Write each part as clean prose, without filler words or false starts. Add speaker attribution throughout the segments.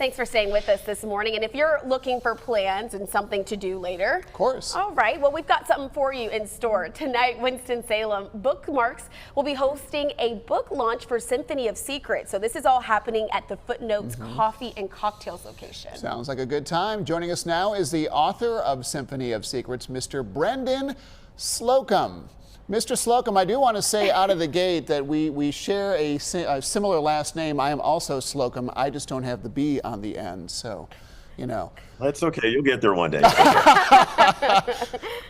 Speaker 1: Thanks for staying with us this morning. And if you're looking for plans and something to do later,
Speaker 2: of course.
Speaker 1: All right. Well, we've got something for you in store. Tonight, Winston-Salem Bookmarks will be hosting a book launch for Symphony of Secrets. So this is all happening at the Footnotes Coffee and Cocktails location.
Speaker 2: Sounds like a good time. Joining us now is the author of Symphony of Secrets, Mr. Brendan Slocum. Mr. Slocum, I do want to say out of the gate that we share a similar last name. I am also Slocum. I just don't have the B on the end, so, you know.
Speaker 3: That's okay. You'll get there one day.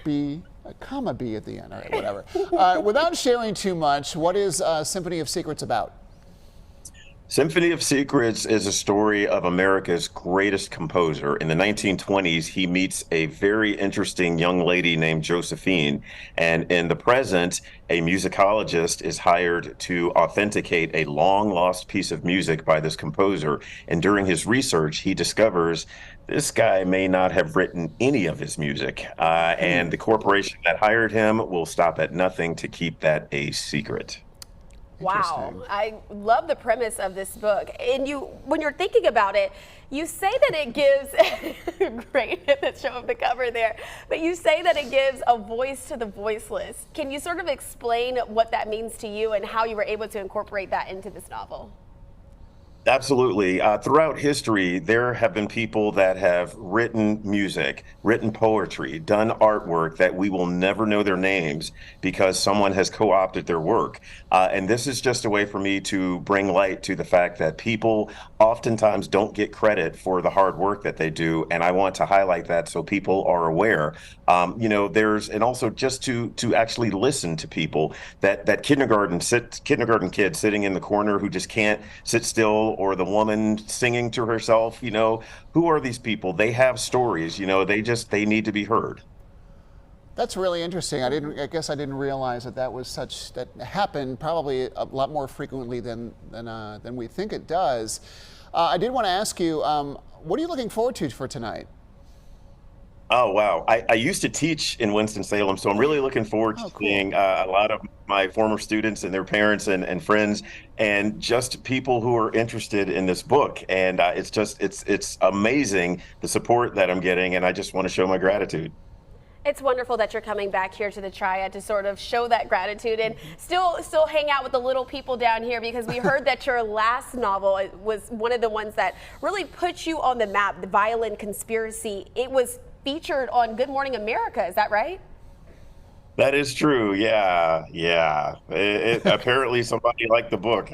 Speaker 2: B, comma B at the end. All right, whatever. Without sharing too much, what is Symphony of Secrets about?
Speaker 3: Symphony of Secrets is a story of America's greatest composer. In the 1920s, he meets a very interesting young lady named Josephine. And in the present, a musicologist is hired to authenticate a long-lost piece of music by this composer. And during his research, he discovers this guy may not have written any of his music. And the corporation that hired him will stop at nothing to keep that a secret.
Speaker 1: Wow, I love the premise of this book. And when you're thinking about it, you say that it gives, great, let's show up the cover there, but you say that it gives a voice to the voiceless. Can you sort of explain what that means to you and how you were able to incorporate that into this novel?
Speaker 3: Absolutely. Throughout history, there have been people that have written music, written poetry, done artwork that we will never know their names because someone has co-opted their work. And this is just a way for me to bring light to the fact that people oftentimes don't get credit for the hard work that they do. And I want to highlight that so people are aware. You know, and also just to actually listen to people, that kindergarten kid sitting in the corner who just can't sit still, or the woman singing to herself, you know, who are these people? They have stories, you know, they need to be heard.
Speaker 2: That's really interesting. I guess I didn't realize that happened probably a lot more frequently than we think it does. I did want to ask you, what are you looking forward to for tonight?
Speaker 3: Oh, wow. I used to teach in Winston-Salem, so I'm really looking forward to seeing a lot of my former students and their parents and friends, and just people who are interested in this book. And it's amazing the support that I'm getting, and I just want to show my gratitude.
Speaker 1: It's wonderful that you're coming back here to the Triad to sort of show that gratitude and still hang out with the little people down here, because we heard that your last novel was one of the ones that really put you on the map, The Violin Conspiracy. It was featured on Good Morning America, is that right?
Speaker 3: That is true, yeah. Apparently somebody liked the book.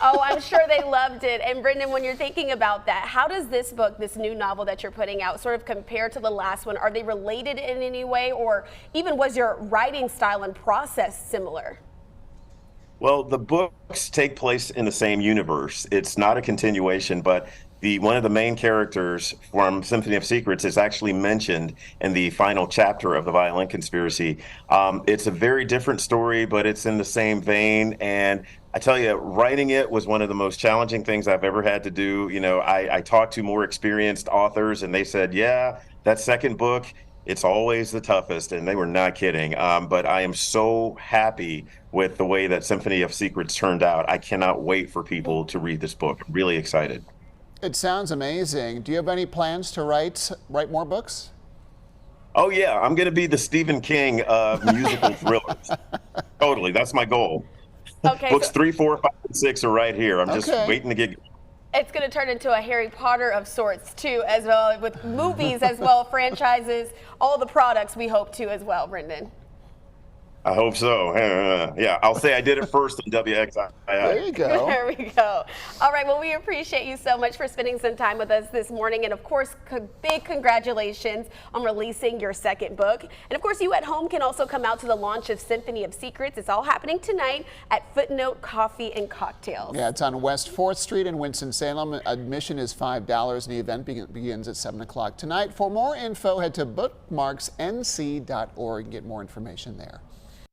Speaker 1: Oh, I'm sure they loved it. And Brendan, when you're thinking about that, how does this book, this new novel that you're putting out, sort of compare to the last one? Are they related in any way, or even was your writing style and process similar?
Speaker 3: Well, the books take place in the same universe. It's not a continuation, but one of the main characters from Symphony of Secrets is actually mentioned in the final chapter of The Violin Conspiracy. It's a very different story, but it's in the same vein. And I tell you, writing it was one of the most challenging things I've ever had to do. You know, I talked to more experienced authors, and they said, yeah, that second book, it's always the toughest, and they were not kidding. But I am so happy with the way that Symphony of Secrets turned out. I cannot wait for people to read this book. I'm really excited.
Speaker 2: It sounds amazing. Do you have any plans to write more books?
Speaker 3: Oh yeah, I'm going to be the Stephen King of musical thrillers. Totally, that's my goal.
Speaker 1: Okay,
Speaker 3: Books 3, 4, 5, and 6 are right here. I'm just waiting to get.
Speaker 1: It's going to turn into a Harry Potter of sorts too, as well, with movies as well, franchises, all the products we hope to as well, Brendan.
Speaker 3: I hope so. Yeah, I'll say I did it first in WXII.
Speaker 2: There you go.
Speaker 1: There we go. All right, well, we appreciate you so much for spending some time with us this morning. And of course, big congratulations on releasing your second book. And of course, you at home can also come out to the launch of Symphony of Secrets. It's all happening tonight at Footnote Coffee and Cocktails.
Speaker 2: Yeah, it's on West 4th Street in Winston-Salem. Admission is $5 and the event begins at 7 o'clock tonight. For more info, head to bookmarksnc.org and get more information there.